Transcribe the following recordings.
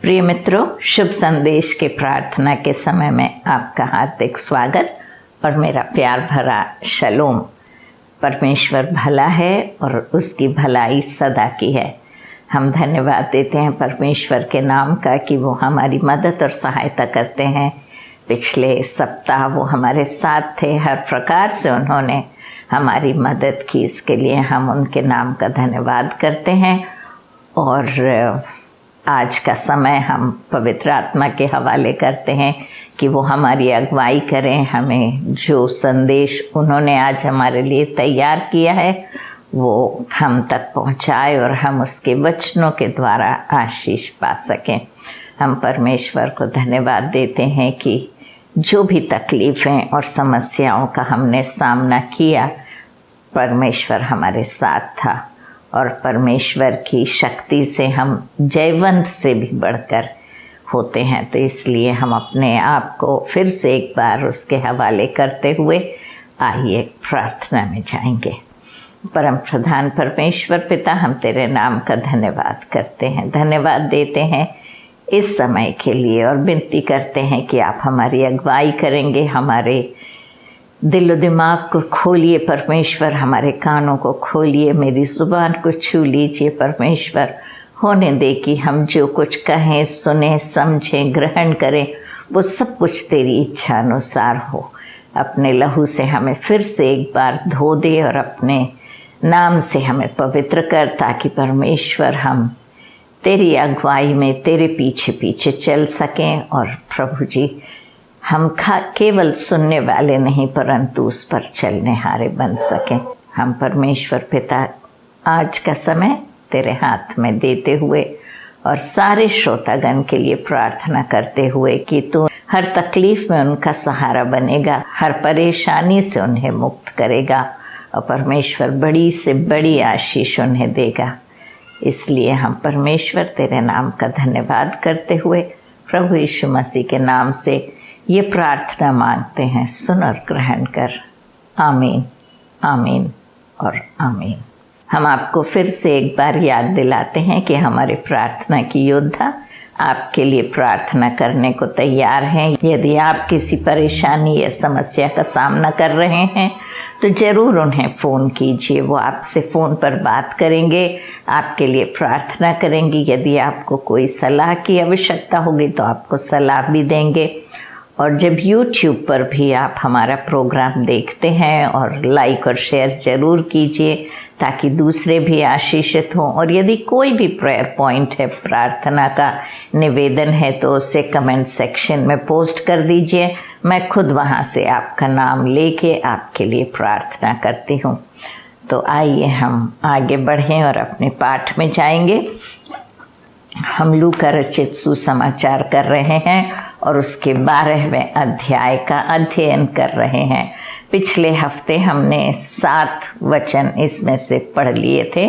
प्रिय मित्रों, शुभ संदेश के प्रार्थना के समय में आपका हार्दिक स्वागत और मेरा प्यार भरा शलोम। परमेश्वर भला है और उसकी भलाई सदा की है। हम धन्यवाद देते हैं परमेश्वर के नाम का कि वो हमारी मदद और सहायता करते हैं। पिछले सप्ताह वो हमारे साथ थे, हर प्रकार से उन्होंने हमारी मदद की। इसके लिए हम उनके नाम का धन्यवाद करते हैं। और आज का समय हम पवित्र आत्मा के हवाले करते हैं कि वो हमारी अगुवाई करें। हमें जो संदेश उन्होंने आज हमारे लिए तैयार किया है वो हम तक पहुंचाए और हम उसके वचनों के द्वारा आशीष पा सकें। हम परमेश्वर को धन्यवाद देते हैं कि जो भी तकलीफ़ें और समस्याओं का हमने सामना किया, परमेश्वर हमारे साथ था और परमेश्वर की शक्ति से हम जयवंत से भी बढ़कर होते हैं। तो इसलिए हम अपने आप को फिर से एक बार उसके हवाले करते हुए आइए प्रार्थना में जाएंगे। परम प्रधान परमेश्वर पिता, हम तेरे नाम का धन्यवाद करते हैं, धन्यवाद देते हैं इस समय के लिए और विनती करते हैं कि आप हमारी अगुवाई करेंगे। हमारे दिल दिमाग को खोलिए परमेश्वर, हमारे कानों को खोलिए, मेरी ज़ुबान को छू लीजिए परमेश्वर। होने दे कि हम जो कुछ कहें, सुने, समझें, ग्रहण करें, वो सब कुछ तेरी इच्छा अनुसार हो। अपने लहू से हमें फिर से एक बार धो दे और अपने नाम से हमें पवित्र कर, ताकि परमेश्वर हम तेरी अगुवाई में तेरे पीछे पीछे चल सकें। और प्रभु जी, हम केवल सुनने वाले नहीं परंतु उस पर चलने हारे बन सकें। हम परमेश्वर पिता आज का समय तेरे हाथ में देते हुए और सारे श्रोतागण के लिए प्रार्थना करते हुए कि तू हर तकलीफ में उनका सहारा बनेगा, हर परेशानी से उन्हें मुक्त करेगा और परमेश्वर बड़ी से बड़ी आशीष उन्हें देगा। इसलिए हम परमेश्वर तेरे नाम का धन्यवाद करते हुए प्रभु यीशु मसीह के नाम से ये प्रार्थना मांगते हैं। सुन और ग्रहण कर। आमीन, आमीन और आमीन। हम आपको फिर से एक बार याद दिलाते हैं कि हमारे प्रार्थना की योद्धा आपके लिए प्रार्थना करने को तैयार हैं। यदि आप किसी परेशानी या समस्या का सामना कर रहे हैं तो ज़रूर उन्हें फ़ोन कीजिए। वो आपसे फ़ोन पर बात करेंगे, आपके लिए प्रार्थना करेंगी। यदि आपको कोई सलाह की आवश्यकता होगी तो आपको सलाह भी देंगे। और जब YouTube पर भी आप हमारा प्रोग्राम देखते हैं और लाइक और शेयर ज़रूर कीजिए ताकि दूसरे भी आशीषित हों। और यदि कोई भी प्रेयर पॉइंट है, प्रार्थना का निवेदन है, तो उसे कमेंट सेक्शन में पोस्ट कर दीजिए। मैं खुद वहाँ से आपका नाम लेके आपके लिए प्रार्थना करती हूँ। तो आइए हम आगे बढ़ें और अपने पाठ में जाएंगे। हम लूका रचित सुसमाचार कर रहे हैं और उसके 12वें अध्याय का अध्ययन कर रहे हैं। पिछले हफ्ते हमने 7 वचन इसमें से पढ़ लिए थे।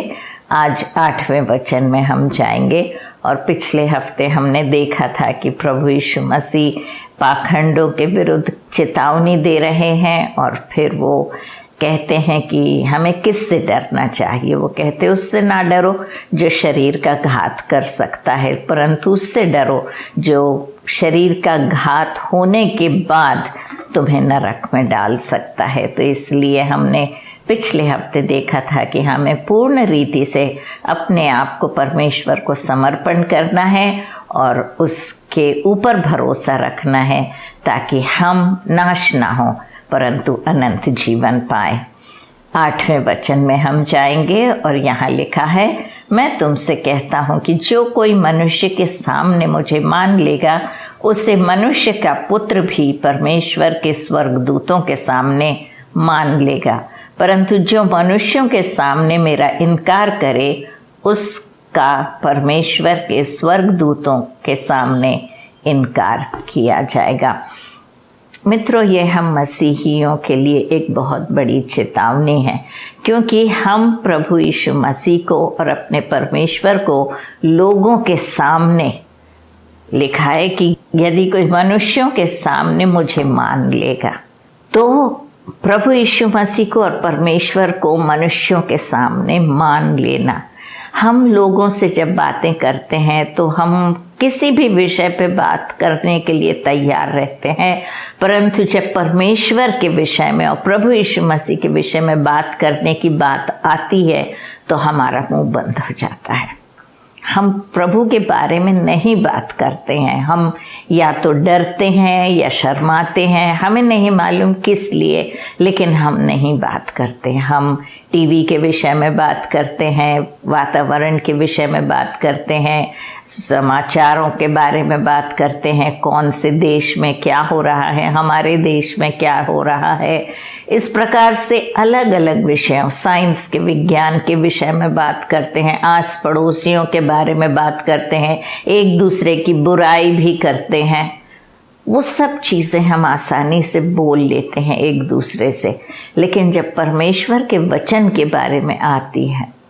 आज 8वें वचन में हम जाएंगे। और पिछले हफ्ते हमने देखा था कि प्रभु यीशु मसीह पाखंडों के विरुद्ध चेतावनी दे रहे हैं और फिर वो कहते हैं कि हमें किससे डरना चाहिए। वो कहते हैं उससे ना डरो जो शरीर का घात कर सकता है, परंतु उससे डरो जो शरीर का घात होने के बाद तुम्हें नरक में डाल सकता है। तो इसलिए हमने पिछले हफ्ते देखा था कि हमें पूर्ण रीति से अपने आप को परमेश्वर को समर्पण करना है और उसके ऊपर भरोसा रखना है ताकि हम नाश ना हो परंतु अनंत जीवन पाए। 8वें वचन में हम जाएंगे और यहाँ लिखा है, मैं तुमसे कहता हूँ कि जो कोई मनुष्य के सामने मुझे मान लेगा, उसे मनुष्य का पुत्र भी परमेश्वर के स्वर्गदूतों के सामने मान लेगा। परंतु जो मनुष्यों के सामने मेरा इनकार करे, उसका परमेश्वर के स्वर्गदूतों के सामने इनकार किया जाएगा। मित्रों, ये हम मसीहियों के लिए एक बहुत बड़ी चेतावनी है, क्योंकि हम प्रभु यीशु मसीह को और अपने परमेश्वर को लोगों के सामने लिखा है कि यदि कोई मनुष्यों के सामने मुझे मान लेगा, तो प्रभु यीशु मसीह को और परमेश्वर को मनुष्यों के सामने मान लेना। हम लोगों से जब बातें करते हैं तो हम किसी भी विषय पे बात करने के लिए तैयार रहते हैं, परंतु जब परमेश्वर के विषय में और प्रभु यीशु मसीह के विषय में बात करने की बात आती है तो हमारा मुंह बंद हो जाता है। हम प्रभु के बारे में नहीं बात करते हैं। हम या तो डरते हैं या शर्माते हैं, हमें नहीं मालूम किस लिए, लेकिन हम नहीं बात करते। हम टीवी के विषय में बात करते हैं, वातावरण के विषय में बात करते हैं, समाचारों के बारे में बात करते हैं, कौन से देश में क्या हो रहा है, हमारे देश में क्या हो रहा है। इस प्रकार से अलग अलग विषयों, साइंस के, विज्ञान के विषय में बात करते हैं, आस पड़ोसियों के बारे में बात करते हैं, एक दूसरे की बुराई भी करते हैं। वो सब चीज़ें हम आसानी से बोल लेते हैं एक दूसरे से, लेकिन जब परमेश्वर के वचन के बारे में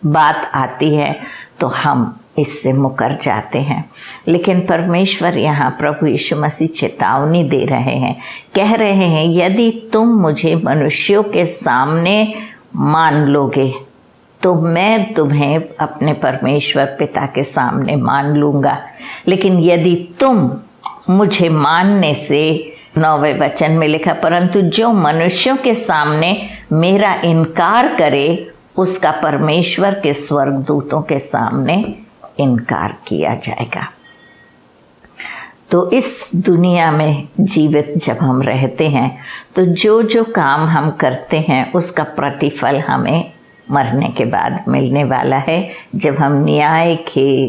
बात आती है तो हम इससे मुकर जाते हैं। लेकिन परमेश्वर यहाँ प्रभु यीशु मसीह चेतावनी दे रहे हैं, कह रहे हैं यदि तुम मुझे मनुष्यों के सामने मान लोगे तो मैं तुम्हें अपने परमेश्वर पिता के सामने मान लूँगा। लेकिन यदि तुम मुझे मानने से, 9वें वचन में लिखा, परंतु जो मनुष्यों के सामने मेरा इनकार करे उसका परमेश्वर के स्वर्गदूतों के सामने इनकार किया जाएगा। तो इस दुनिया में जीवित जब हम रहते हैं तो जो जो काम हम करते हैं उसका प्रतिफल हमें मरने के बाद मिलने वाला है, जब हम न्याय के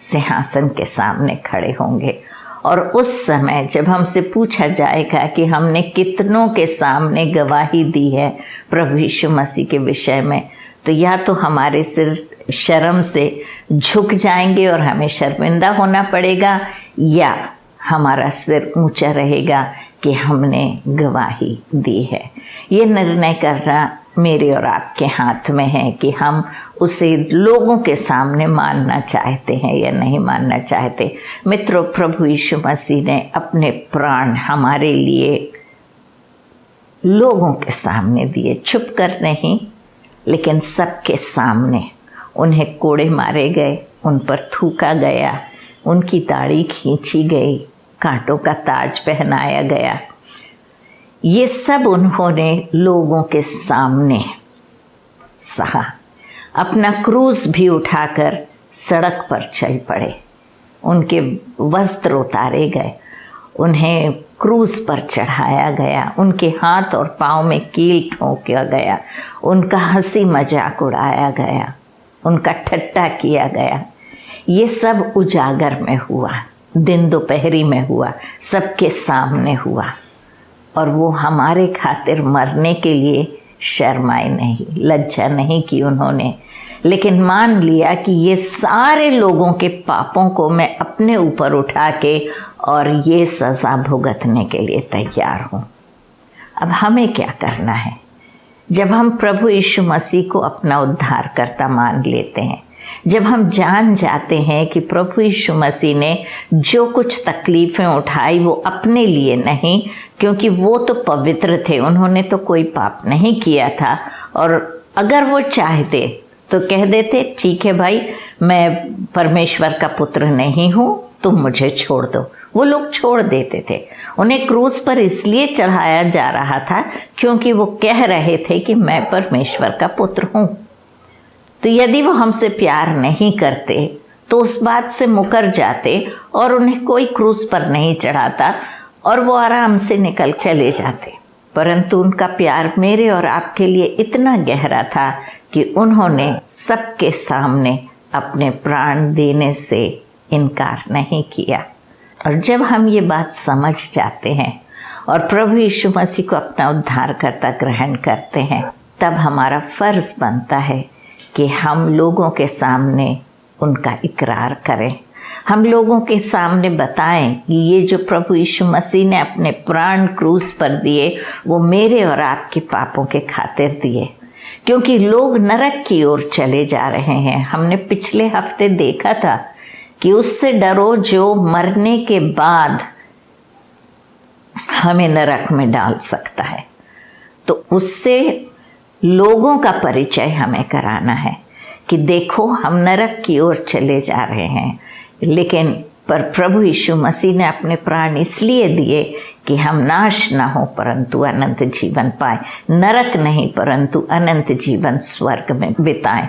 सिंहासन के सामने खड़े होंगे। और उस समय जब हमसे पूछा जाएगा कि हमने कितनों के सामने गवाही दी है प्रभु यीशु मसीह के विषय में, तो या तो हमारे सिर शर्म से झुक जाएंगे और हमें शर्मिंदा होना पड़ेगा, या हमारा सिर ऊंचा रहेगा कि हमने गवाही दी है। ये निर्णय करना मेरे और आपके हाथ में है कि हम उसे लोगों के सामने मानना चाहते हैं या नहीं मानना चाहते। मित्रों, प्रभु यीशु मसीह ने अपने प्राण हमारे लिए लोगों के सामने दिए, छुप कर नहीं, लेकिन सबके सामने। उन्हें कोड़े मारे गए, उन पर थूका गया, उनकी दाढ़ी खींची गई, कांटों का ताज पहनाया गया। ये सब उन्होंने लोगों के सामने सहा। अपना क्रूस भी उठाकर सड़क पर चल पड़े, उनके वस्त्र उतारे गए, उन्हें क्रूस पर चढ़ाया गया, उनके हाथ और पाँव में कील ठोंका गया, उनका हंसी मजाक उड़ाया गया, उनका ठट्टा किया गया। ये सब उजागर में हुआ, दिन दोपहरी में हुआ, सबके सामने हुआ। और वो हमारे खातिर मरने के लिए शर्माए नहीं, लज्जा नहीं की उन्होंने, लेकिन मान लिया कि ये सारे लोगों के पापों को मैं अपने ऊपर उठा के और ये सज़ा भुगतने के लिए तैयार हूँ। अब हमें क्या करना है? जब हम प्रभु यीशु मसीह को अपना उद्धारकर्ता मान लेते हैं, जब हम जान जाते हैं कि प्रभु यीशु मसीह ने जो कुछ तकलीफ़ें उठाई वो अपने लिए नहीं, क्योंकि वो तो पवित्र थे, उन्होंने तो कोई पाप नहीं किया था, और अगर वो चाहते तो कह देते ठीक है भाई, मैं परमेश्वर का पुत्र नहीं हूँ, तुम मुझे छोड़ दो। वो लोग छोड़ देते थे। उन्हें क्रूस पर इसलिए चढ़ाया जा रहा था क्योंकि वो कह रहे थे कि मैं परमेश्वर का पुत्र हूँ। तो यदि वो हमसे प्यार नहीं करते तो उस बात से मुकर जाते और उन्हें कोई क्रूस पर नहीं चढ़ाता और वो आराम से निकल चले जाते। परंतु उनका प्यार मेरे और आपके लिए इतना गहरा था कि उन्होंने सबके सामने अपने प्राण देने से इनकार नहीं किया। और जब हम ये बात समझ जाते हैं और प्रभु यीशु मसीह को अपना उद्धारकर्ता ग्रहण करते हैं, तब हमारा फर्ज बनता है कि हम लोगों के सामने उनका इकरार करें, हम लोगों के सामने बताएं कि ये जो प्रभु यीशु मसीह ने अपने प्राण क्रूस पर दिए वो मेरे और आपके पापों के खातिर दिए, क्योंकि लोग नरक की ओर चले जा रहे हैं। हमने पिछले हफ्ते देखा था कि उससे डरो जो मरने के बाद हमें नरक में डाल सकता है। तो उससे लोगों का परिचय हमें कराना है कि देखो हम नरक की ओर चले जा रहे हैं, लेकिन पर प्रभु यीशु मसीह ने अपने प्राण इसलिए दिए कि हम नाश न हो परंतु अनंत जीवन पाए, नरक नहीं परंतु अनंत जीवन स्वर्ग में बिताएं।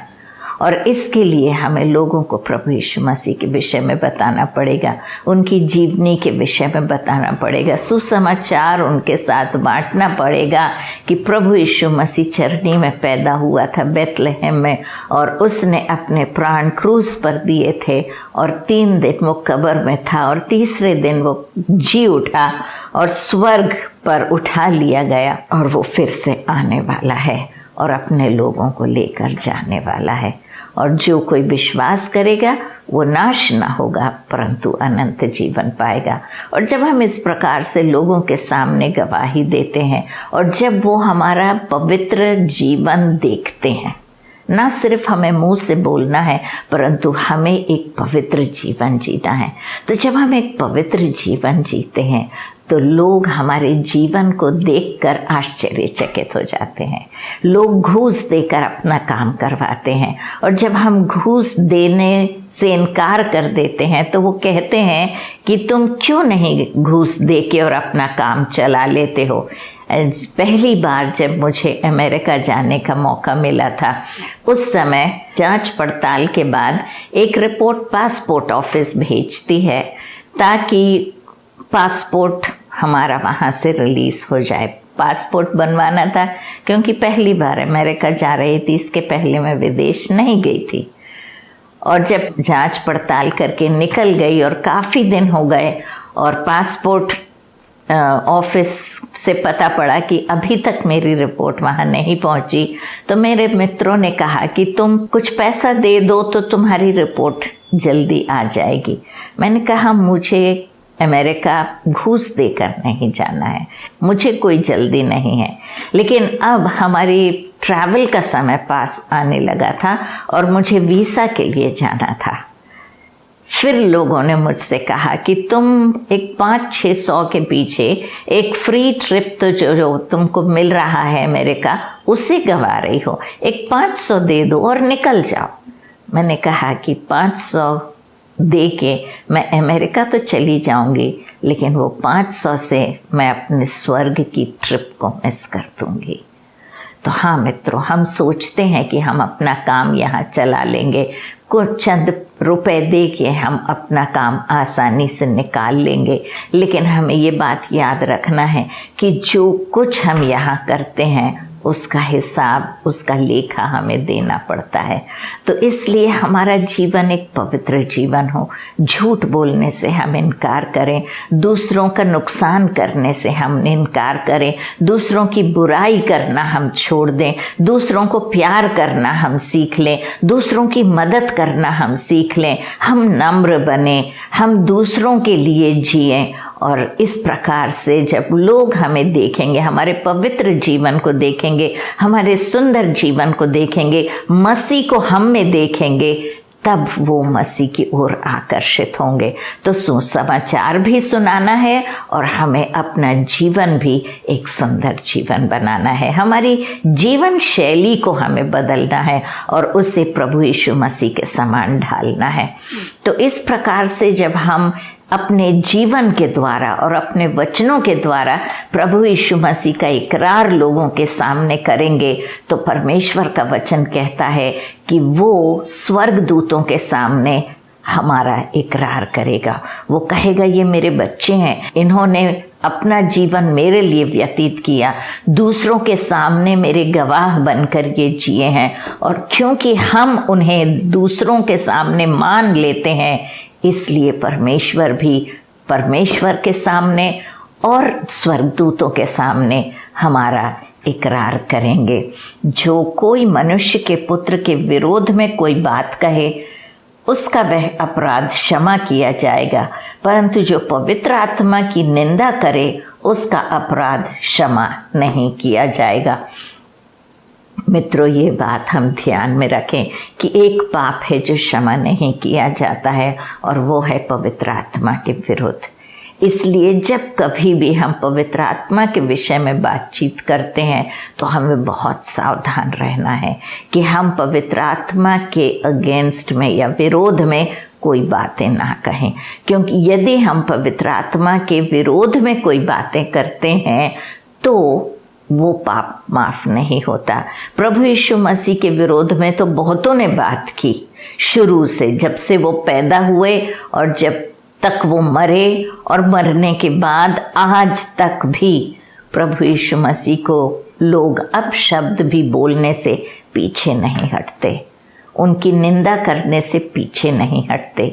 और इसके लिए हमें लोगों को प्रभु यीशु मसीह के विषय में बताना पड़ेगा, उनकी जीवनी के विषय में बताना पड़ेगा, सुसमाचार उनके साथ बांटना पड़ेगा कि प्रभु यीशु मसीह चरनी में पैदा हुआ था बेथलेहम में, और उसने अपने प्राण क्रूस पर दिए थे, और 3 दिन वो कब्र में था, और तीसरे दिन वो जी उठा और स्वर्ग पर उठा लिया गया, और वो फिर से आने वाला है और अपने लोगों को लेकर जाने वाला है। और जो कोई विश्वास करेगा वो नाश ना होगा परंतु अनंत जीवन पाएगा। और जब हम इस प्रकार से लोगों के सामने गवाही देते हैं, और जब वो हमारा पवित्र जीवन देखते हैं, ना सिर्फ हमें मुंह से बोलना है परंतु हमें एक पवित्र जीवन जीना है, तो जब हम एक पवित्र जीवन जीते हैं तो लोग हमारे जीवन को देखकर आश्चर्यचकित हो जाते हैं। लोग घूस देकर अपना काम करवाते हैं, और जब हम घूस देने से इनकार कर देते हैं तो वो कहते हैं कि तुम क्यों नहीं घूस दे के और अपना काम चला लेते हो। पहली बार जब मुझे अमेरिका जाने का मौका मिला था, उस समय जांच पड़ताल के बाद एक रिपोर्ट पासपोर्ट ऑफिस भेजती है ताकि पासपोर्ट हमारा वहाँ से रिलीज़ हो जाए। पासपोर्ट बनवाना था क्योंकि पहली बार अमेरिका जा रही थी, इसके पहले मैं विदेश नहीं गई थी। और जब जांच पड़ताल करके निकल गई और काफ़ी दिन हो गए और पासपोर्ट ऑफिस से पता पड़ा कि अभी तक मेरी रिपोर्ट वहाँ नहीं पहुँची, तो मेरे मित्रों ने कहा कि तुम कुछ पैसा दे दो तो तुम्हारी रिपोर्ट जल्दी आ जाएगी। मैंने कहा मुझे अमेरिका घूस देकर नहीं जाना है, मुझे कोई जल्दी नहीं है। लेकिन अब हमारी ट्रैवल का समय पास आने लगा था और मुझे वीज़ा के लिए जाना था। फिर लोगों ने मुझसे कहा कि तुम एक 500-600 के पीछे एक फ्री ट्रिप तो जो तुमको मिल रहा है अमेरिका, उसे गंवा रही हो, एक 500 दे दो और निकल जाओ। मैंने कहा कि 500 दे के मैं अमेरिका तो चली जाऊंगी, लेकिन वो 500 से मैं अपने स्वर्ग की ट्रिप को मिस कर दूंगी। तो हाँ मित्रों, हम सोचते हैं कि हम अपना काम यहाँ चला लेंगे, कुछ चंद रुपए दे के हम अपना काम आसानी से निकाल लेंगे, लेकिन हमें ये बात याद रखना है कि जो कुछ हम यहाँ करते हैं उसका हिसाब, उसका लेखा हमें देना पड़ता है। तो इसलिए हमारा जीवन एक पवित्र जीवन हो, झूठ बोलने से हम इनकार करें, दूसरों का नुकसान करने से हम इनकार करें, दूसरों की बुराई करना हम छोड़ दें, दूसरों को प्यार करना हम सीख लें, दूसरों की मदद करना हम सीख लें, हम नम्र बने, हम दूसरों के लिए जिएं। और इस प्रकार से जब लोग हमें देखेंगे, हमारे पवित्र जीवन को देखेंगे, हमारे सुंदर जीवन को देखेंगे, मसीह को हम में देखेंगे, तब वो मसीह की ओर आकर्षित होंगे। तो सुसमाचार भी सुनाना है और हमें अपना जीवन भी एक सुंदर जीवन बनाना है, हमारी जीवन शैली को हमें बदलना है और उसे प्रभु यीशु मसीह के समान ढालना है। तो इस प्रकार से जब हम अपने जीवन के द्वारा और अपने वचनों के द्वारा प्रभु यीशु मसीह का इकरार लोगों के सामने करेंगे, तो परमेश्वर का वचन कहता है कि वो स्वर्गदूतों के सामने हमारा इकरार करेगा। वो कहेगा ये मेरे बच्चे हैं, इन्होंने अपना जीवन मेरे लिए व्यतीत किया, दूसरों के सामने मेरे गवाह बनकर ये जिए हैं, और क्योंकि हम उन्हें दूसरों के सामने मान लेते हैं, इसलिए परमेश्वर भी परमेश्वर के सामने और स्वर्गदूतों के सामने हमारा इकरार करेंगे। जो कोई मनुष्य के पुत्र के विरोध में कोई बात कहे, उसका वह अपराध क्षमा किया जाएगा, परंतु जो पवित्र आत्मा की निंदा करे उसका अपराध क्षमा नहीं किया जाएगा। मित्रों, ये बात हम ध्यान में रखें कि एक पाप है जो क्षमा नहीं किया जाता है, और वो है पवित्र आत्मा के विरुद्ध। इसलिए जब कभी भी हम पवित्र आत्मा के विषय में बातचीत करते हैं तो हमें बहुत सावधान रहना है कि हम पवित्र आत्मा के अगेंस्ट में या विरोध में कोई बातें ना कहें, क्योंकि यदि हम पवित्र आत्मा के विरोध में कोई बातें करते हैं तो वो पाप माफ नहीं होता। प्रभु यीशु मसीह के विरोध में तो बहुतों ने बात की, शुरू से, जब से वो पैदा हुए और जब तक वो मरे, और मरने के बाद आज तक भी प्रभु यीशु मसीह को लोग अब शब्द भी बोलने से पीछे नहीं हटते, उनकी निंदा करने से पीछे नहीं हटते।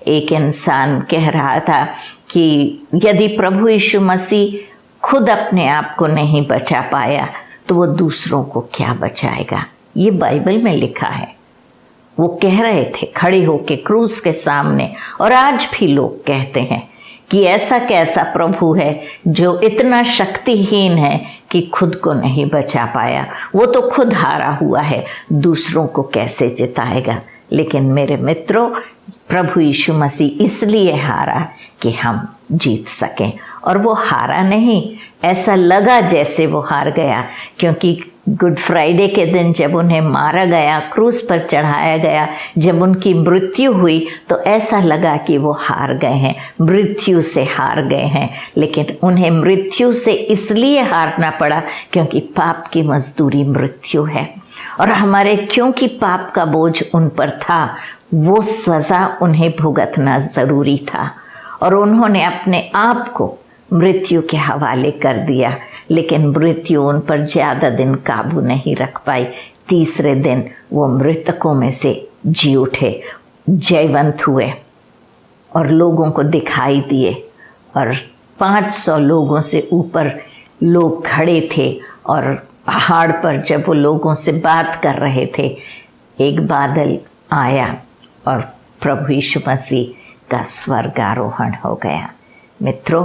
एक इंसान कह रहा था कि यदि प्रभु यीशु मसीह खुद अपने आप को नहीं बचा पाया तो वो दूसरों को क्या बचाएगा। ये बाइबल में लिखा है। वो कह रहे थे खड़े होके क्रूस के सामने, और आज भी लोग कहते हैं कि ऐसा कैसा प्रभु है जो इतना शक्तिहीन है कि खुद को नहीं बचा पाया, वो तो खुद हारा हुआ है, दूसरों को कैसे जिताएगा। लेकिन मेरे मित्रों, प्रभु यीशु मसीह इसलिए हारा कि हम जीत सकें, और वो हारा नहीं, ऐसा लगा जैसे वो हार गया, क्योंकि गुड फ्राइडे के दिन जब उन्हें मारा गया, क्रूस पर चढ़ाया गया, जब उनकी मृत्यु हुई तो ऐसा लगा कि वो हार गए हैं, मृत्यु से हार गए हैं। लेकिन उन्हें मृत्यु से इसलिए हारना पड़ा क्योंकि पाप की मजदूरी मृत्यु है, और हमारे क्योंकि पाप का बोझ उन पर था, वो सज़ा उन्हें भुगतना ज़रूरी था, और उन्होंने अपने आप को मृत्यु के हवाले कर दिया। लेकिन मृत्यु उन पर ज़्यादा दिन काबू नहीं रख पाई। तीसरे दिन वो मृतकों में से जी उठे, जयवंत हुए और लोगों को दिखाई दिए, और 500 लोगों से ऊपर लोग खड़े थे, और पहाड़ पर जब वो लोगों से बात कर रहे थे, एक बादल आया और प्रभु यीशु मसीह का स्वर्गारोहण हो गया। मित्रों,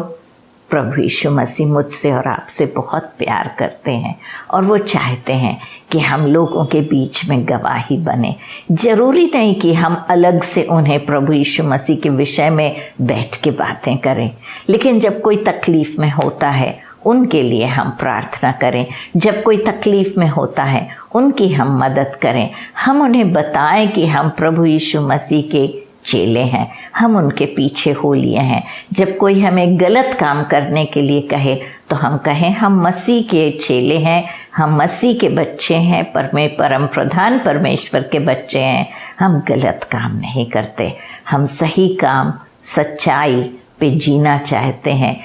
प्रभु यीशु मसीह मुझसे और आपसे बहुत प्यार करते हैं, और वो चाहते हैं कि हम लोगों के बीच में गवाही बने। जरूरी नहीं कि हम अलग से उन्हें प्रभु यीशु मसीह के विषय में बैठ के बातें करें, लेकिन जब कोई तकलीफ में होता है उनके लिए हम प्रार्थना करें, जब कोई तकलीफ में होता है उनकी हम मदद करें, हम उन्हें बताएं कि हम प्रभु यीशु मसीह के चेले हैं, हम उनके पीछे हो लिए हैं। जब कोई हमें गलत काम करने के लिए कहे तो हम कहें हम मसीह के चेले हैं, हम मसीह के बच्चे हैं, परम प्रधान परमेश्वर के बच्चे हैं, हम गलत काम नहीं करते, हम सही काम सच्चाई पे जीना चाहते हैं,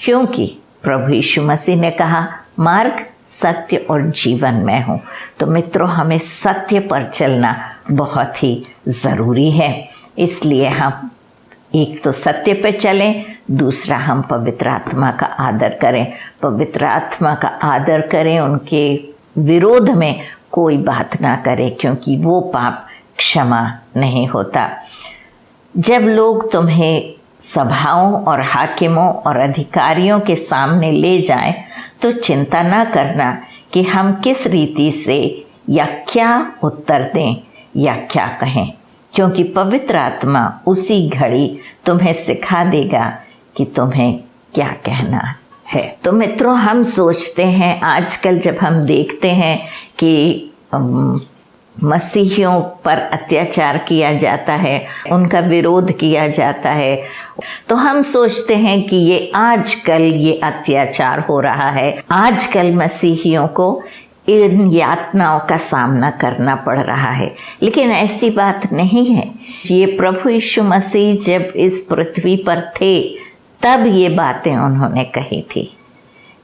क्योंकि प्रभु यीशु मसीह ने कहा मार्ग, सत्य और जीवन मैं हूँ। तो मित्रों, हमें सत्य पर चलना बहुत ही ज़रूरी है। इसलिए हम एक तो सत्य पे चलें, दूसरा हम पवित्र आत्मा का आदर करें, पवित्र आत्मा का आदर करें, उनके विरोध में कोई बात ना करें, क्योंकि वो पाप क्षमा नहीं होता। जब लोग तुम्हें सभाओं और हाकिमों और अधिकारियों के सामने ले जाएं, तो चिंता ना करना कि हम किस रीति से या क्या उत्तर दें या क्या कहें, क्योंकि पवित्र आत्मा उसी घड़ी तुम्हें सिखा देगा कि तुम्हें क्या कहना है। तो मित्रों, हम सोचते हैं आजकल जब हम देखते हैं कि मसीहियों पर अत्याचार किया जाता है, उनका विरोध किया जाता है, तो हम सोचते हैं कि ये आजकल ये अत्याचार हो रहा है, आजकल मसीहियों को इन यातनाओं का सामना करना पड़ रहा है। लेकिन ऐसी बात नहीं है। ये प्रभु यीशु मसीह जब इस पृथ्वी पर थे तब ये बातें उन्होंने कही थी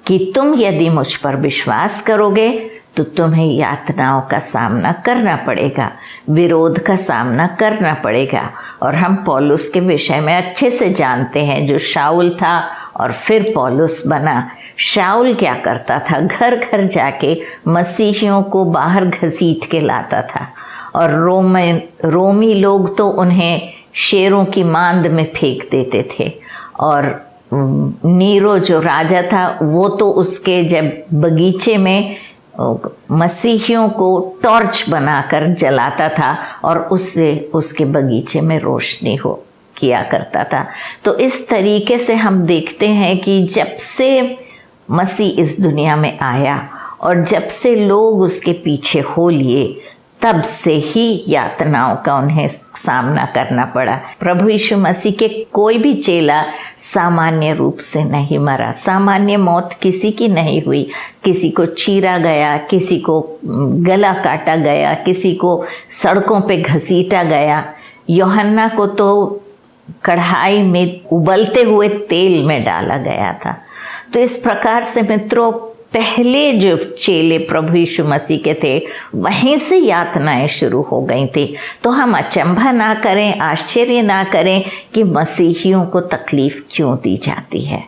कि तुम यदि मुझ पर विश्वास करोगे तो तुम्हें यातनाओं का सामना करना पड़ेगा, विरोध का सामना करना पड़ेगा। और हम पौलुस के विषय में अच्छे से जानते हैं, जो शाऊल था और फिर पौलुस बना। शाऊल क्या करता था? घर घर जाके मसीहियों को बाहर घसीट के लाता था, और रोमी लोग तो उन्हें शेरों की मांद में फेंक देते थे, और नीरो जो राजा था वो तो उसके जब बगीचे में मसीहियों को टॉर्च बनाकर जलाता था और उससे उसके बगीचे में रोशनी किया करता था। तो इस तरीके से हम देखते हैं कि जब से मसीह इस दुनिया में आया और जब से लोग उसके पीछे हो लिए, तब से ही यातनाओं का उन्हें सामना करना पड़ा। प्रभु यीशु मसीह के कोई भी चेला सामान्य रूप से नहीं मरा, सामान्य मौत किसी की नहीं हुई। किसी को चीरा गया, किसी को गला काटा गया, किसी को सड़कों पे घसीटा गया। यूहन्ना को तो कढ़ाई में उबलते हुए तेल में डाला गया था। तो इस प्रकार से मित्रों, पहले जो चेले प्रभु यीशु मसीह के थे वहीं से यातनाएं शुरू हो गई थी। तो हम अचंभा ना करें, आश्चर्य ना करें कि मसीहियों को तकलीफ क्यों दी जाती है।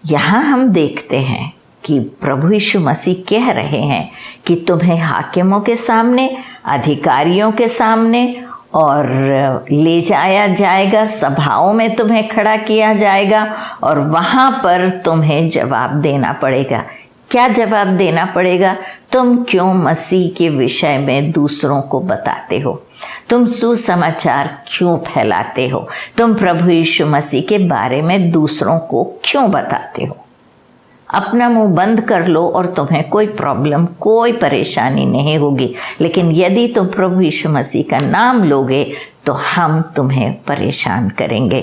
यहाँ हम देखते हैं कि प्रभु यीशु मसीह कह रहे हैं कि तुम्हें हाकिमों के सामने, अधिकारियों के सामने और ले जाया जाएगा, सभाओं में तुम्हें खड़ा किया जाएगा और वहाँ पर तुम्हें जवाब देना पड़ेगा। क्या जवाब देना पड़ेगा? तुम क्यों मसीह के विषय में दूसरों को बताते हो? तुम सुसमाचार क्यों फैलाते हो? तुम प्रभु यीशु मसीह के बारे में दूसरों को क्यों बताते हो? अपना मुंह बंद कर लो और तुम्हें कोई प्रॉब्लम, कोई परेशानी नहीं होगी। लेकिन यदि तुम प्रभु यीशु मसीह का नाम लोगे तो हम तुम्हें परेशान करेंगे,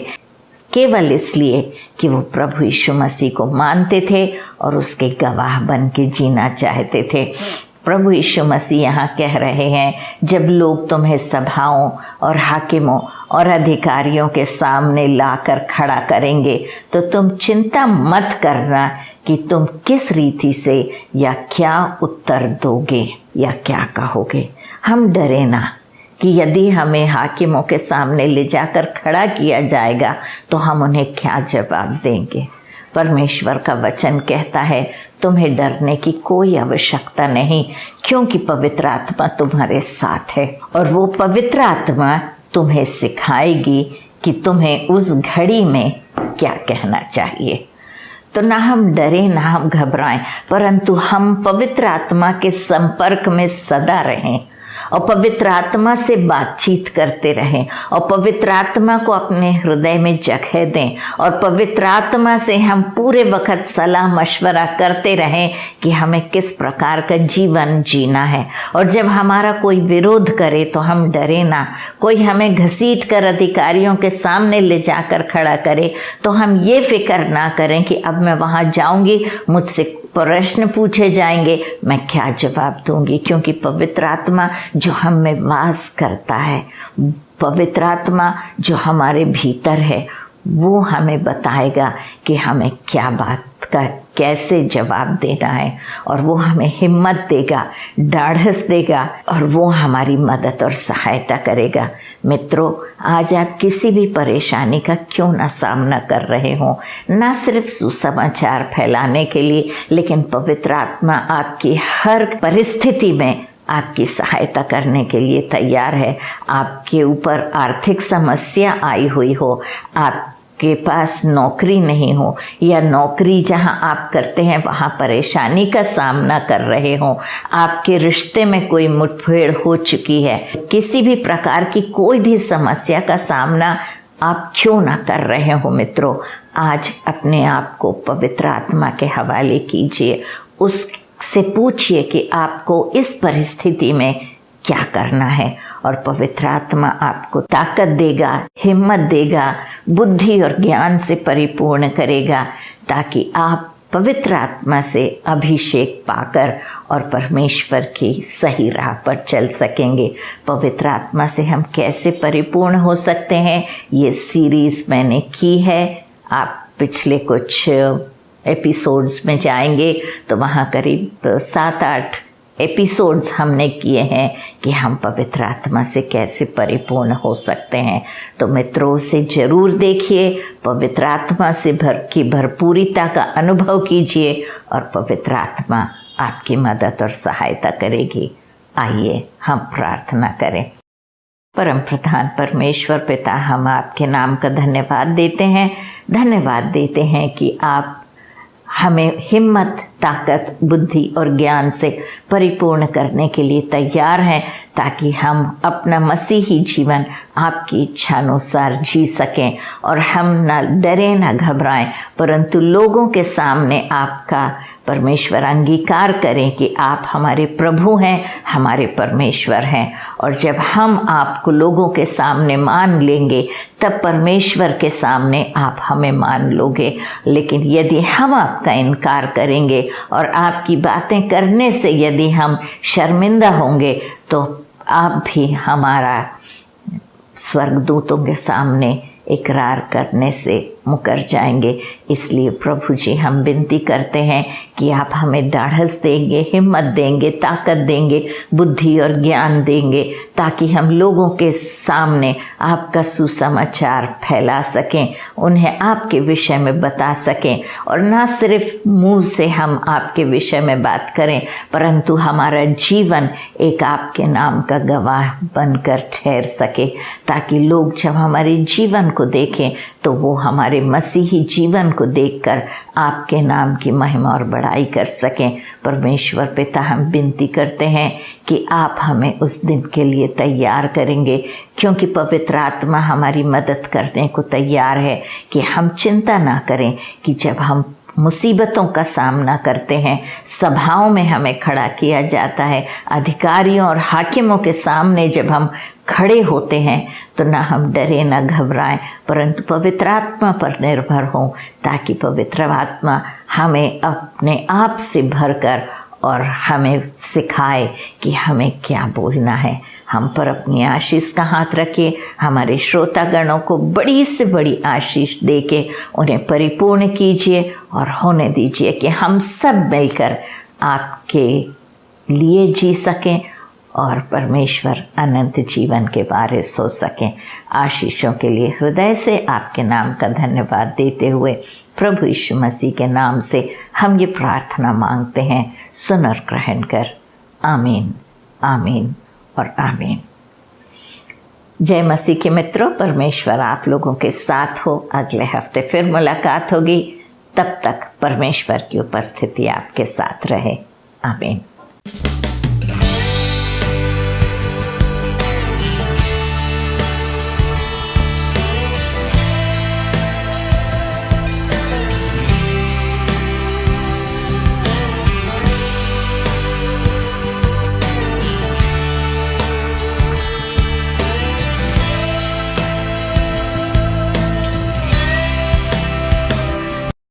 केवल इसलिए कि वो प्रभु यीशु मसीह को मानते थे और उसके गवाह बन के जीना चाहते थे। प्रभु यीशु मसीह यहाँ कह रहे हैं, जब लोग तुम्हें सभाओं और हाकिमों और अधिकारियों के सामने लाकर खड़ा करेंगे तो तुम चिंता मत करना कि तुम किस रीति से या क्या उत्तर दोगे या क्या कहोगे। हम डरे ना कि यदि हमें हाकिमों के सामने ले जाकर खड़ा किया जाएगा तो हम उन्हें क्या जवाब देंगे। परमेश्वर का वचन कहता है तुम्हें डरने की कोई आवश्यकता नहीं, क्योंकि पवित्र आत्मा तुम्हारे साथ है और वो पवित्र आत्मा तुम्हें सिखाएगी कि तुम्हें उस घड़ी में क्या कहना चाहिए। तो ना हम डरें, ना हम घबराएं, परंतु हम पवित्र आत्मा के संपर्क में सदा रहें और पवित्र आत्मा से बातचीत करते रहें और पवित्र आत्मा को अपने हृदय में जगह दें और पवित्र आत्मा से हम पूरे वक्त सलाह मशवरा करते रहें कि हमें किस प्रकार का जीवन जीना है। और जब हमारा कोई विरोध करे तो हम डरे ना। कोई हमें घसीट कर अधिकारियों के सामने ले जाकर खड़ा करे तो हम ये फिक्र ना करें कि अब मैं वहाँ जाऊँगी, मुझसे प्रश्न पूछे जाएंगे, मैं क्या जवाब दूंगी। क्योंकि पवित्र आत्मा जो हम में वास करता है, पवित्र आत्मा जो हमारे भीतर है, वो हमें बताएगा कि हमें क्या बात का कैसे जवाब देना है और वो हमें हिम्मत देगा, ढाढ़स देगा और वो हमारी मदद और सहायता करेगा। मित्रों, आज आप किसी भी परेशानी का क्यों ना सामना कर रहे हो, ना सिर्फ सुसमाचार फैलाने के लिए, लेकिन पवित्र आत्मा आपकी हर परिस्थिति में आपकी सहायता करने के लिए तैयार है। आपके ऊपर आर्थिक समस्या आई हुई हो, आपके पास नौकरी नहीं हो या नौकरी जहां आप करते हैं वहां परेशानी का सामना कर रहे हो, आपके रिश्ते में कोई मुठभेड़ हो चुकी है, किसी भी प्रकार की कोई भी समस्या का सामना आप क्यों ना कर रहे हो मित्रों, आज अपने आप को पवित्र आत्मा के हवाले कीजिए। उससे पूछिए कि आपको इस परिस्थिति में क्या करना है और पवित्र आत्मा आपको ताकत देगा, हिम्मत देगा, बुद्धि और ज्ञान से परिपूर्ण करेगा, ताकि आप पवित्र आत्मा से अभिषेक पाकर और परमेश्वर की सही राह पर चल सकेंगे। पवित्र आत्मा से हम कैसे परिपूर्ण हो सकते हैं, ये सीरीज़ मैंने की है। आप पिछले कुछ एपिसोड्स में जाएंगे तो वहाँ करीब 7-8 एपिसोड्स हमने किए हैं कि हम पवित्र आत्मा से कैसे परिपूर्ण हो सकते हैं। तो मित्रों, से ज़रूर देखिए, पवित्र आत्मा से भरपूरिता का अनुभव कीजिए और पवित्र आत्मा आपकी मदद और सहायता करेगी। आइए हम प्रार्थना करें। परम प्रधान परमेश्वर पिता, हम आपके नाम का धन्यवाद देते हैं कि आप हमें हिम्मत, ताकत, बुद्धि और ज्ञान से परिपूर्ण करने के लिए तैयार हैं, ताकि हम अपना मसीही जीवन आपकी इच्छानुसार जी सकें और हम न डरें न घबराएं, परंतु लोगों के सामने आपका परमेश्वर अंगीकार करें कि आप हमारे प्रभु हैं, हमारे परमेश्वर हैं। और जब हम आपको लोगों के सामने मान लेंगे तब परमेश्वर के सामने आप हमें मान लोगे। लेकिन यदि हम आपका इनकार करेंगे और आपकी बातें करने से यदि हम शर्मिंदा होंगे तो आप भी हमारा स्वर्गदूतों के सामने इकरार करने से मुकर जाएंगे। इसलिए प्रभु जी हम विनती करते हैं कि आप हमें ढाढ़स देंगे, हिम्मत देंगे, ताकत देंगे, बुद्धि और ज्ञान देंगे, ताकि हम लोगों के सामने आपका सुसमाचार फैला सकें, उन्हें आपके विषय में बता सकें। और ना सिर्फ मुंह से हम आपके विषय में बात करें, परंतु हमारा जीवन एक आपके नाम का गवाह बनकर ठहर सके, ताकि लोग जब हमारे जीवन को देखें तो वो हमारे मसीही जीवन को देखकर आपके नाम की महिमा और बड़ाई कर सकें। परमेश्वर पिता हम विनती करते हैं कि आप हमें उस दिन के लिए तैयार करेंगे, क्योंकि पवित्र आत्मा हमारी मदद करने को तैयार है कि हम चिंता ना करें कि जब हम मुसीबतों का सामना करते हैं, सभाओं में हमें खड़ा किया जाता है, अधिकारियों और हाकिमों के सामने जब हम खड़े होते हैं तो ना हम डरे ना घबराएं, परंतु पवित्र आत्मा पर निर्भर हों, ताकि पवित्र आत्मा हमें अपने आप से भरकर और हमें सिखाए कि हमें क्या बोलना है। हम पर अपनी आशीष का हाथ रखिए, हमारे श्रोतागणों को बड़ी से बड़ी आशीष देके उन्हें परिपूर्ण कीजिए और होने दीजिए कि हम सब मिलकर आपके लिए जी सकें और परमेश्वर अनंत जीवन के बारे सोच सकें। आशीषों के लिए हृदय से आपके नाम का धन्यवाद देते हुए प्रभु यीशु मसीह के नाम से हम ये प्रार्थना मांगते हैं, सुन और ग्रहण कर। आमीन, आमीन और आमीन। जय मसीह के मित्रों, परमेश्वर आप लोगों के साथ हो। अगले हफ्ते फिर मुलाकात होगी, तब तक परमेश्वर की उपस्थिति आपके साथ रहे। आमीन।